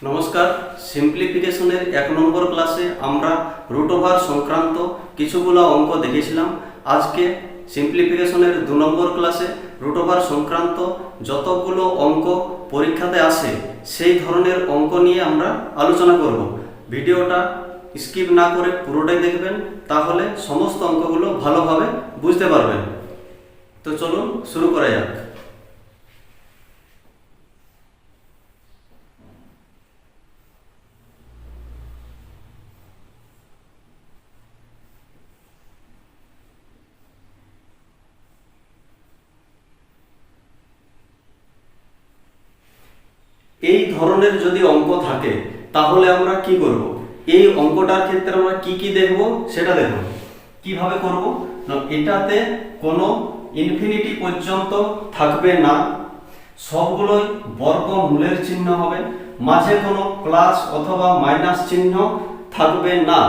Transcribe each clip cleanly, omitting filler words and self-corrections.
নমস্কার, সিম্পলিফিকেশনের 1 নম্বর ক্লাসে আমরা রুট ওভার সংক্রান্ত কিছুগুলো অঙ্ক দেখেছিলাম। আজকে সিম্পলিফিকেশনের 2 নম্বর ক্লাসে রুট ওভার সংক্রান্ত যতগুলো অঙ্ক পরীক্ষাতে আসে সেই ধরনের অঙ্ক নিয়ে আমরা আলোচনা করব। ভিডিওটা স্কিপ না করে পুরোটাই দেখবেন, তাহলে সমস্ত অঙ্কগুলো ভালোভাবে বুঝতে পারবেন। তো চলুন শুরু করা যাক। এই ধরনের যদি অঙ্ক থাকে তাহলে আমরা কি করব? এই অঙ্কটার ক্ষেত্রে আমরা কি কি দেখব সেটা দেখব। কিভাবে করব না, এটাতে কোনো ইনফিনিটি পর্যন্ত থাকবে না, সবগুলোই বর্গমূলের চিহ্ন হবে, মাঝে কোনো প্লাস অথবা মাইনাস চিহ্ন থাকবে না,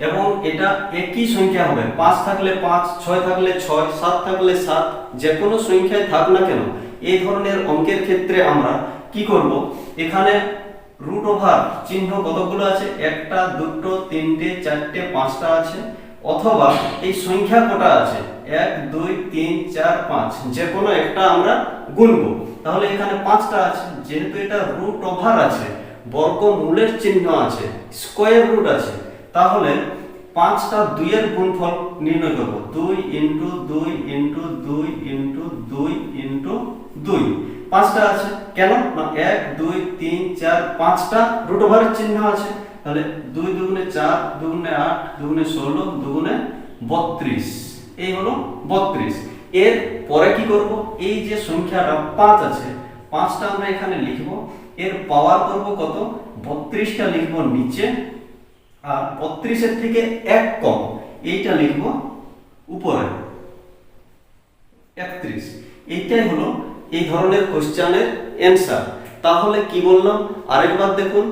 এবং এটা একই সংখ্যা হবে। 5 থাকলে 5, 6 থাকলে 6, 7 থাকলে 7, যে কোনো সংখ্যায় থাক না কেন এই ধরনের অঙ্কের ক্ষেত্রে আমরা কি করব? এখানে রুট ওভার চিহ্ন কতগুলো আছে? 1টা 2টো 3টে 4টে 5টা আছে, অথবা এই সংখ্যা কটা আছে 1 2 3 4 5, যে কোনো একটা আমরা গুনবো। তাহলে এখানে 5টা আছে, যেহেতু এটা রুট ওভার আছে, বর্গমূলের চিহ্ন আছে, স্কয়ার রুট আছে, তাহলে 5টা 2 এর গুণফল নির্ণয় করব। 2 * 2 * 2 * 2 * 2 5টা আছে। কেন না 1 2 3 4 5টা রুট ওভারের চিহ্ন আছে, তাহলে 2 দুগুণে 4, 2 দুগুণে 8, 2 দুগুণে 16, 2 দুগুণে 32, এই হলো 32। এর পরে কি করব? এই যে সংখ্যাটা 5 আছে, 5টা আমরা এখানে লিখব, এর পাওয়ার করব কত? 32টা লিখব নিচে, আর 32 এর থেকে 1 কম এইটা লিখব উপরে 31। এইটাই হলো এই ধরনের কোশ্চেনের অ্যানসার। তাহলে কি বললাম আরেকবার দেখুন,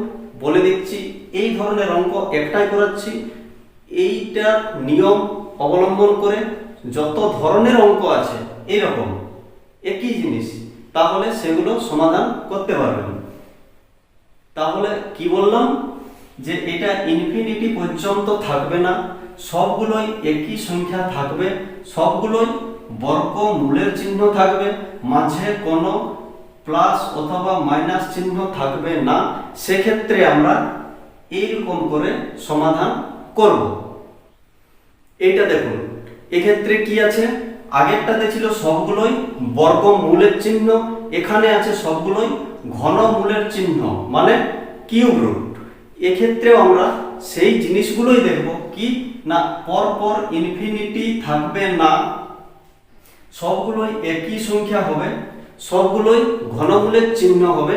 বলে দিচ্ছি। এই ধরনের অঙ্ক একটাই করাচ্ছি, এইটার নিয়ম অবলম্বন করে যত ধরনের অঙ্ক আছে এরকম একই জিনিস, তাহলে সেগুলো সমাধান করতে পারবেন। তাহলে কি বললাম যে এটা ইনফিনিটি পর্যন্ত থাকবে না, সবগুলোই একই সংখ্যা থাকবে, সবগুলোই বর্গমূলের চিহ্ন থাকবে, মাঝে কোনো প্লাস অথবা মাইনাস চিহ্ন থাকবে না। সেক্ষেত্রে আমরা এইরকম করে সমাধান করব। এইটা দেখুন, এক্ষেত্রে কি আছে? আগেরটাতে ছিল সবগুলোই বর্গমূলের চিহ্ন, এখানে আছে সবগুলোই ঘনমূলের চিহ্ন, মানে কিউব রুট। এক্ষেত্রেও আমরা সেই জিনিসগুলোই দেখব, কি না পরপর ইনফিনিটি থাকবে না, সবগুলোই একই সংখ্যা হবে, সবগুলোই ঘনমূলের চিহ্ন হবে,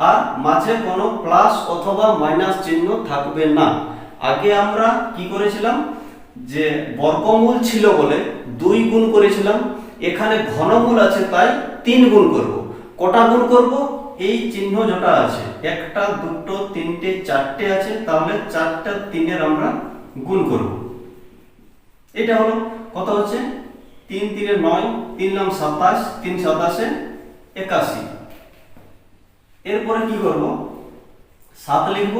আর মাঝে কোনো প্লাস অথবা মাইনাস চিহ্ন থাকবে না। আগে আমরা কি করেছিলাম? যে বর্গমূল ছিল বলে 2 গুণ করেছিলাম, এখানে ঘনমূল আছে তাই 3 গুণ করব। কটা গুণ করব? এই চিহ্ন যেটা আছে 1টা 2টো 3টে 4টে আছে, তাহলে 4টা 3 এর আমরা গুণ করব। এটা হলো কত হচ্ছে? 3 × 3 = 9, 3 × 9 = 27, 3 × 7 = 81। এরপরে কি করব? 7 লিখব,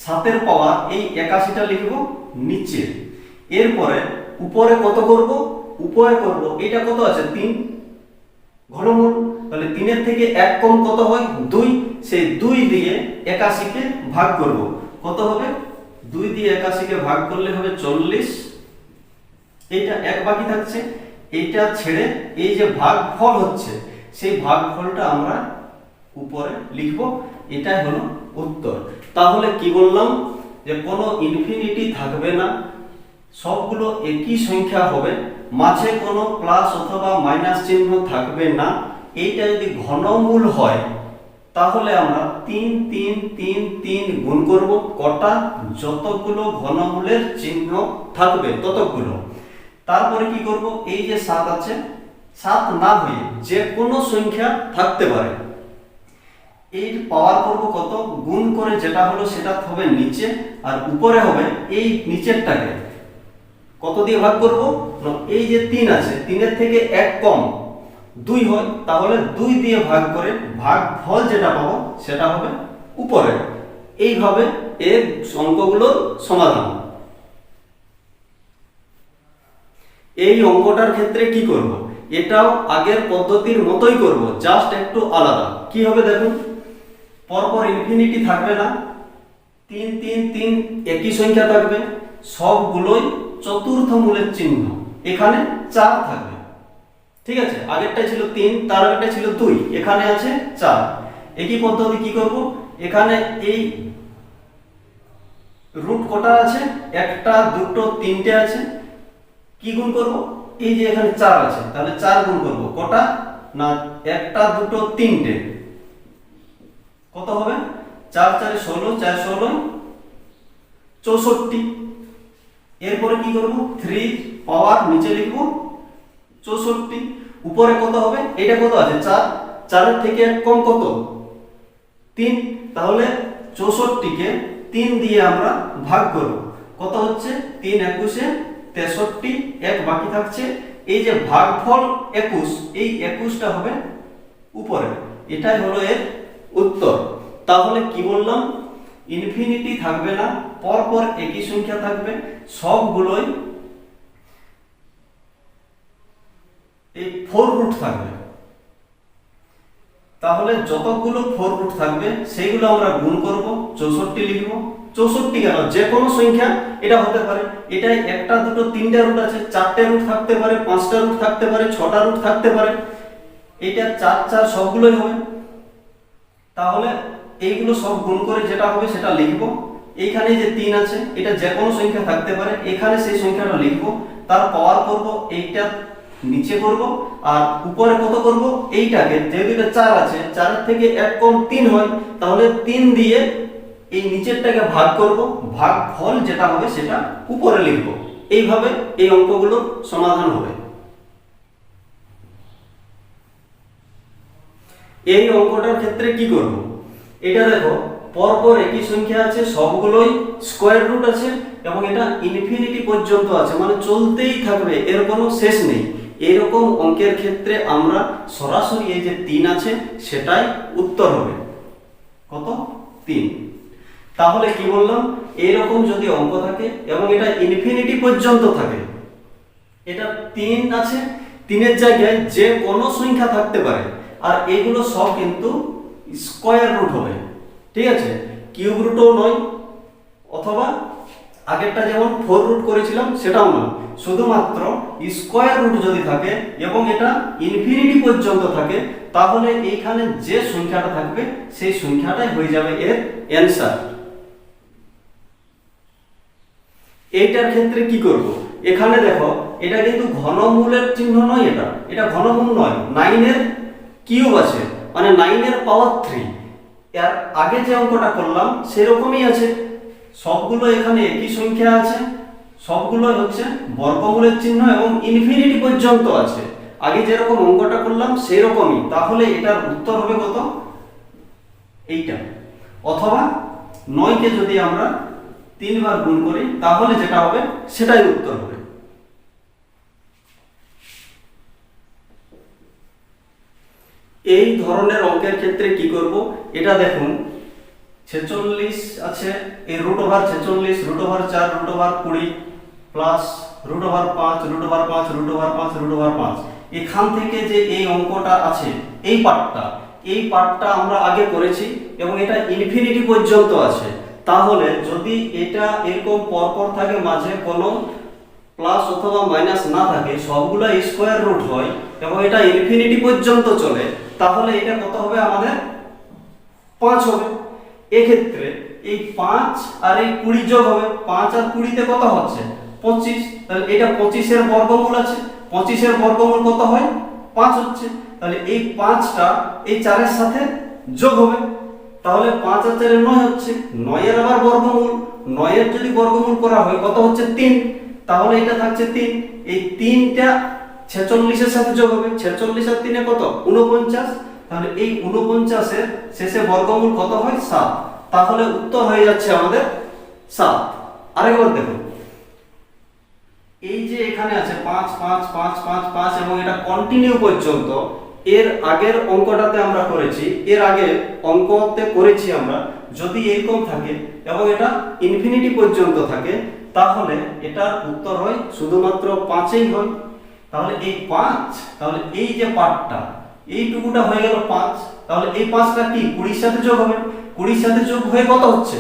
7 এর পাওয়ার এই 81টা লিখব নিচে। এরপরে উপরে কত করব? উপরে করব এটা কত আছে? 3 ঘনমূল, তাহলে 3 এর থেকে 1 কম কত হয়? 2, সেই 2 দিয়ে 81 কে ভাগ করব। কত হবে? 2 দিয়ে 81 কে ভাগ করলে হবে 40। এইটা 1 বাকি থাকছে, এইটা ছেড়ে এই যে ভাগফল হচ্ছে সেই ভাগফলটা আমরা উপরে লিখব। এটাই হলো উত্তর। তাহলে কি বললাম? যে কোনো ইনফিনিটি থাকবে না, সবগুলো একই সংখ্যা হবে, মাঝে কোনো প্লাস অথবা মাইনাস চিহ্ন থাকবে না। এইটা যদি ঘনমূল হয় তাহলে আমরা 3 3 3 3 গুণ করব। কটা? যতগুলো ঘনমূলের চিহ্ন থাকবে ততগুলো। তারপরে কি করব? এই যে 7 আছে, 7 না হয়ে যে কোনো সংখ্যা থাকতে পারে, এর পাওয়ার করব কত? গুণ করে যেটা হলো সেটা হবে নিচে, আর উপরে হবে এই নিচেরটাকে কত দিয়ে ভাগ করব? এই যে 3 আছে, 3 এর থেকে 1 কম 2 হয়, তাহলে 2 দিয়ে ভাগ করে ভাগফল যেটা পাবো সেটা হবে উপরে। এইভাবে এর অঙ্কগুলোর সমাধান। এই অঙ্কটার ক্ষেত্রে কি করব, এটাও আগের পদ্ধতির মতোই করব, জাস্ট একটু আলাদা। কি হবে দেখুন, পরপর ইনফিনিটি থাকবে না, 3 3 3 একই সংখ্যা থাকবে, সবগুলোই চতুর্থ মূলের চিহ্ন, এখানে 4 থাকবে। ঠিক আছে, আগেরটা ছিল 3, তার আগেরটা ছিল 2, এখানে আছে 4। একই পদ্ধতি কি করব, এখানে এই রুট কটা আছে, একটা দুটো তিনটে আছে, কি গুণ করব, এই যে এখানে 4 আছে, তাহলে 4 গুণ করব, কটা না, একটা দুটো তিনটে, কত হবে, 4 4 16, 4 16 64। এরপরে কি করব, 3 পাওয়ার নিচে লিখব 64, উপরে কত হবে, এটা কত আছে 4, 4 এর থেকে এক কম কত 3, তাহলে 64 কে 3 দিয়ে আমরা ভাগ করব, কত হচ্ছে 3 21 63, এক বাকি থাকছে, এই যে ভাগফল 21, এই 21টা হবে উপরে। এটাই হলো এর উত্তর। তাহলে কি বললাম, ইনফিনিটি থাকবে না, পরপর একই সংখ্যা থাকবে, সবগুলোই এই 4 রুট থাকবে। তাহলে যতগুলো 4 রুট থাকবে সেইগুলো আমরা গুণ করব, 64 লিখব। 64 কেন, যে কোনো সংখ্যা এটা হতে পারে, এটাই একটা দুটো তিনটা রুট আছে, 4টে রুট থাকতে পারে, 5টা রুট থাকতে পারে, 6টা রুট থাকতে পারে, এটা 4 4 সবগুলোই হবে। তাহলে এইগুলো সব গুণ করে যেটা হবে সেটা লিখব। এইখানে যে 3 আছে, এটা যে কোনো সংখ্যা থাকতে পারে, এখানে সেই সংখ্যাটা লিখব, তার পাওয়ার করব, এইটা নিচে করব, আর উপরে কত করব, এইটাকে যেহেতু এটা 4 আছে, 4 এর থেকে এক কম 3 হয়, তাহলে 3 দিয়ে এই নিচেরটাকে ভাগ করব, ভাগফল যেটা হবে সেটা উপরে লিখব। এইভাবে এই অঙ্কগুলোর সমাধান হবে। এই অঙ্কটার ক্ষেত্রে কি করব, এটা দেখো পরপর একই সংখ্যা আছে, সবগুলোই স্কয়ার রুট আছে, এবং এটা ইনফিনিটি পর্যন্ত আছে, মানে চলতেই থাকবে, এর কোনো শেষ নেই। এরকম অঙ্কের ক্ষেত্রে আমরা সরাসরি এই যে 3 আছে সেটাই উত্তর হবে, কত 3। তাহলে কি বললাম, এরকম যদি অঙ্ক থাকে এবং এটা ইনফিনিটি পর্যন্ত থাকে, এটা 3 আছে, 3-এর জায়গায় যে কোনো সংখ্যা থাকতে পারে, আর এগুলো সব কিন্তু স্কয়ার রুট হবে। ঠিক আছে, কিউব রুটও নয়, অথবা আগেরটা যেমন 4 রুট করেছিলাম সেটাও নয়, শুধুমাত্র স্কয়ার রুট যদি থাকে এবং এটা ইনফিনিটি পর্যন্ত থাকে, তাহলে এইখানে যে সংখ্যাটা থাকবে সেই সংখ্যাটাই হয়ে যাবে এর অ্যানসার। এইটার ক্ষেত্রে কি করব, এখানে দেখো এটা কিন্তু ঘনমূলের চিহ্ন নয়, এটা ঘনমূল নয়, 9 এর কিউব আছে, মানে 9 এর পাওয়ার 3। এর আগে যে অঙ্কটা করলাম সেরকমই আছে, সবগুলো এখানে একই সংখ্যা আছে, সবগুলো হচ্ছে বর্গমূলের চিহ্ন এবং ইনফিনিটি পর্যন্ত আছে, আগে যেরকম অঙ্কটা করলাম সেই রকমই। তাহলে এটার উত্তর হবে কত, এইটা। অথবা 9 কে যদি আমরা 3 বার গুণ করি তাহলে যেটা হবে সেটাই উত্তর হবে। এই ধরনের অঙ্কের ক্ষেত্রে কি করব, এটা দেখুন 46 আছে, এই root over 46, root over 4, root over 20 plus root over 5, root over 5, root over 5, root over 5। এখান থেকে যে এই অঙ্কটা আছে, এই পার্টটা আমরা আগে করেছি এবং এটা ইনফিনিটি পর্যন্ত আছে। তাহলে যদি এটা এরকম পরপর থাকে, মাঝে কোনো প্লাস অথবা মাইনাস না থাকে, সবগুলো স্কয়ার রুট হয় এবং এটা ইনফিনিটি পর্যন্ত চলে, তাহলে এটা কত হবে আমাদের 5 হবে। এক্ষেত্রে এই 5 আর এই 20 যোগ হবে, 5 আর 20 তে কত হচ্ছে 25, তাহলে এটা 25 এর বর্গমূল আছে, 25 এর বর্গমূল কত হয় 5 হচ্ছে, তাহলে এই 5টা এই 4 এর সাথে যোগ হবে, তাহলে 5 আর 4 এর 9 হচ্ছে, 9 এর আবার বর্গমূল, 9 এর যদি বর্গমূল করা হয় কত হচ্ছে 3, তাহলে এটা থাকছে 3, এই 3টা 46 এর সাথে যোগ হবে, 46 আর 3 এ কত 49, তাহলে এই 49 এর শেষে বর্গমূল কত হয় 7, তাহলে উত্তর হয়ে যাচ্ছে আমাদের 7। আরেকবার দেখুন, এই যে এখানে আছে 5 5 5 5 5 এবং এটা কন্টিনিউ পর্যন্ত, এর আগের অঙ্কটাতে আমরা করেছি, এর আগে অঙ্কতে করেছি আমরা, যদি এরকম থাকে এবং এটা ইনফিনিটি পর্যন্ত থাকে তাহলে এটার উত্তর হয় শুধুমাত্র 5ই হয়। তাহলে এই 5, তাহলে এই যে পার্টটা এইটুকুটা হয়ে গেল 5, তাহলে এই 5টা কি 20 সাথে যোগ হবে, 20 সাথে যোগ হয়ে কত হচ্ছে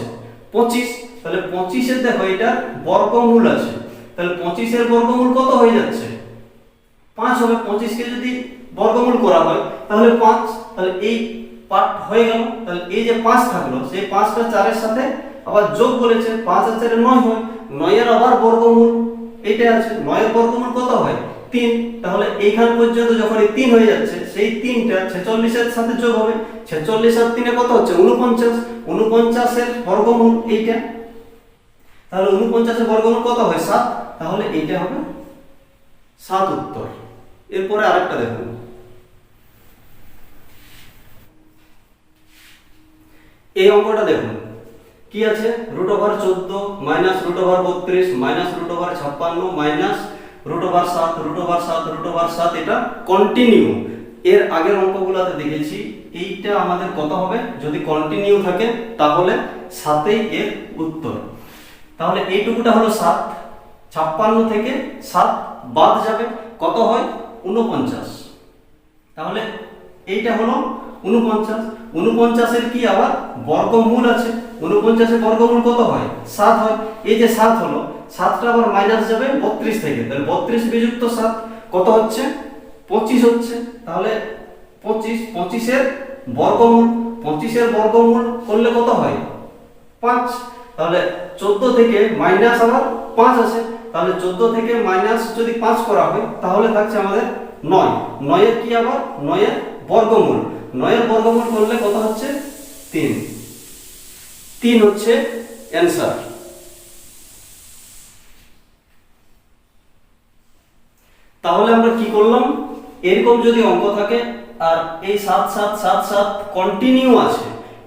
25। তাহলে 25 এর দেখো এটা বর্গমূল আছে, তাহলে 25 এর বর্গমূল কত হয়ে যাচ্ছে 5 হবে। 25 কে যদি বর্গমূল করা হয় তাহলে 5, তাহলে এই পার্ট হয়ে গেল। তাহলে এই যে 5 থাকলো সেই 5টা 4 এর সাথে আবার যোগ বলেছে, 5 আর 4 এর 9 হয়, 9 এর আবার বর্গমূল এটা আছে, 9 এর বর্গমূল কত হয় 3। তাহলে এইখান পর্যন্ত যখন এই 3 হয়ে যাচ্ছে সেই 3টা 46 এর সাথে যোগ হবে, 46 আর 3 এ কত হচ্ছে 49, 49 এর বর্গমূল এইটা, তাহলে 49 এর বর্গমূল কত হয় 7, তাহলে এইটা হবে 7 উত্তর। এরপরে আরেকটা দেখুন, এই অঙ্কটা দেখুন কি আছে, √14 মাইনাস √32 মাইনাস √56 মাইনাস √7 √7 এটা কন্টিনিউ। এর আগের অঙ্কগুলোতে দেখেছি এইটা আমাদের কত হবে, যদি কন্টিনিউ থাকে তাহলে 7ই এর উত্তর। তাহলে এইটুকুটা হলো 7, 56 থেকে 7 বাদ যাবে কত হয় 49, তাহলে এইটা হলো 49। 49 এর কি আবার বর্গমূল আছে, 49 এর বর্গমূল কত হয় 7 হয়। এই যে 7 হলো, 7টা আবার মাইনাস যাবে 32 থেকে, তাহলে 32 বিযুক্ত 7 কত হচ্ছে 25 হচ্ছে। তাহলে 25 এর বর্গমূল, 25 এর বর্গমূল করলে কত হয় 5। তাহলে 14 থেকে মাইনাস আবার 5 আছে, তাহলে 14 থেকে মাইনাস যদি 5 করা হয় তাহলে থাকছে আমাদের 9। 9 এর কি আবার 9 এর বর্গমূল, 9 এর বর্গমূল করলে কত হচ্ছে 3। 3 হচ্ছে অ্যানসার। তাহলে আমরা কি করলাম, এরকম যদি অঙ্ক থাকে আর এই 7 7 7 7 কন্টিনিউ আছে,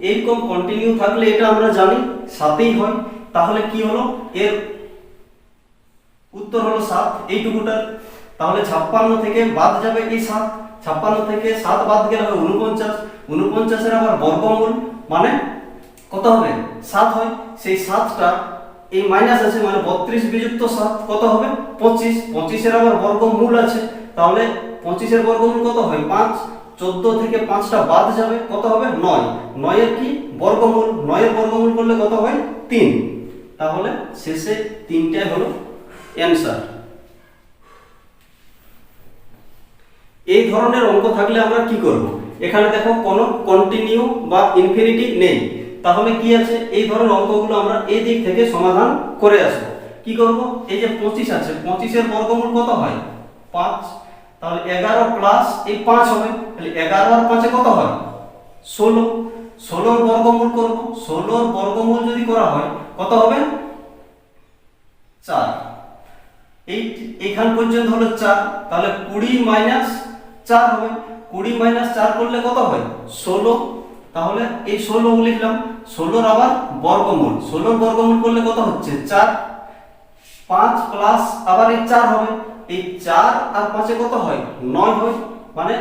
এরকম কন্টিনিউ থাকলে এটা আমরা জানি 7ই হয়। তাহলে কি হলো, এর উত্তর হলো 7 এইটুকুটার। তাহলে 56 থেকে বাদ যাবে এই 7, 56 থেকে 7 বাদ গেলে হবে 49, 49 এর আবার বর্গমূল মানে কত হবে 7 হয়। সেই 7টা এই মাইনাস আছে মানে 32 বিযুক্ত 7 কত হবে 25, 25 এর আবার বর্গমূল আছে, তাহলে 25 এর বর্গমূল কত হয় 5। 14 থেকে 5টা বাদ যাবে কত হবে 9, 9 এর কি বর্গমূল, 9 এর বর্গমূল করলে কত হয় 3। তাহলে শেষে 3টাই হলো অ্যানসার। এই ধরনের অঙ্ক থাকলে আমরা কি করব, এখানে দেখো কোনো কন্টিনিউ বা ইনফিনিটি নেই, তাহলে কি আছে এই ধরনের অঙ্কগুলো আমরা এই দিক থেকে সমাধান করে আসব। কি করব, এই যে 25 আছে, 25 এর বর্গমূল কত হয় 5, তাহলে 11 প্লাস এই 5 হবে, তাহলে 11 আর 5 এ কত হয় 16, 16 এর বর্গমূল করব, 16 এর বর্গমূল যদি করা হয় কত হবে 4। এইখান পর্যন্ত হলো 4, তাহলে 20 মাইনাস 4 হবে, 20 মাইনাস 4 করলে কত হয় 16। তাহলে এই 16 লিখলাম, 16 এর আবার বর্গমূল, 16 এর বর্গমূল করলে কত হচ্ছে 4। 5 প্লাস আবার এই 4 হবে, এই 4 আর 5 এ কত হয় 9 হয়, মানে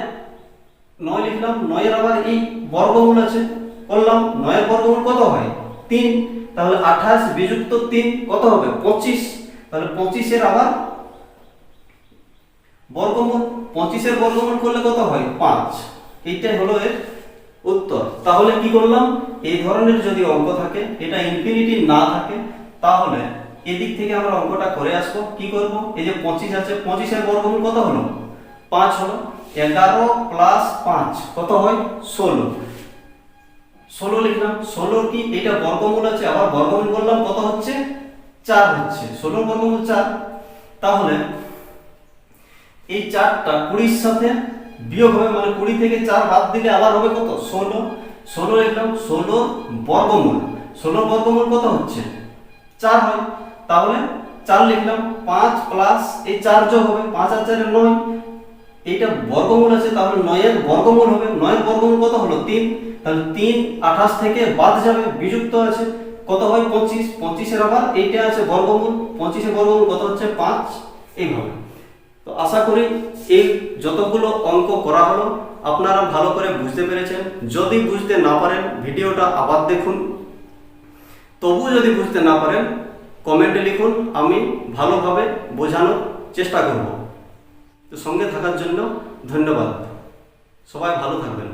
9 লিখলাম, 9 এর আবার এই বর্গমূল আছে করলাম, 9 এর বর্গমূল কত হয় 3। তাহলে 28 বিযুক্ত 3 কত হবে 25, তাহলে 25 এর আবার বর্গমূল, 25 এর বর্গমূল করলে কত হয় 5। এইটাই হলো এর উত্তর। তাহলে কি করলাম, এই ধরনের যদি অঙ্ক থাকে, এটা ইনফিনিটি না থাকে, তাহলে এদিক থেকে আমরা অঙ্কটা করে আসবো। কি করব, এই যে 25 আছে, 25 এর বর্গমূল কত হলো 5 হলো, 11 প্লাস 5 কত হয় 16, 16 লিখলাম, 16 কি এটা বর্গমূল আছে, আবার বর্গমূল করলাম কত হচ্ছে 4 হচ্ছে, 16 বর্গমূল 4। তাহলে এই 4টা 20 এর সাথে বিয়োগ হবে, মানে 20 থেকে 4 বাদ দিলে আবার হবে কত 16, 16 লিখলাম, 16 বর্গমূল, 16 বর্গমূল কত হচ্ছে 4 হয়। তাহলে 4 লিখলাম, 5 প্লাস এই 4 যোগ হবে, 5 আর 4 এর 9, এইটা বর্গমূল আছে, তাহলে 9 এর বর্গমূল হবে, 9 এর বর্গমূল কত হলো 3, তাহলে 3 28 থেকে বাদ যাবে বিযুক্ত আছে কত হয় 25, 25 এর আবার এইটা আছে বর্গমূল, 25 এর বর্গমূল কত হচ্ছে 5। এইভাবে তো আশা করি এই যতগুলো অঙ্ক করা হলো আপনারা ভালো করে বুঝতে পেরেছেন। যদি বুঝতে না পারেন ভিডিওটা আবার দেখুন, তবু যদি বুঝতে না পারেন কমেন্টে লিখুন, আমি ভালোভাবে বোঝানোর চেষ্টা করব। তো সঙ্গে থাকার জন্য ধন্যবাদ। সবাই ভালো থাকবেন।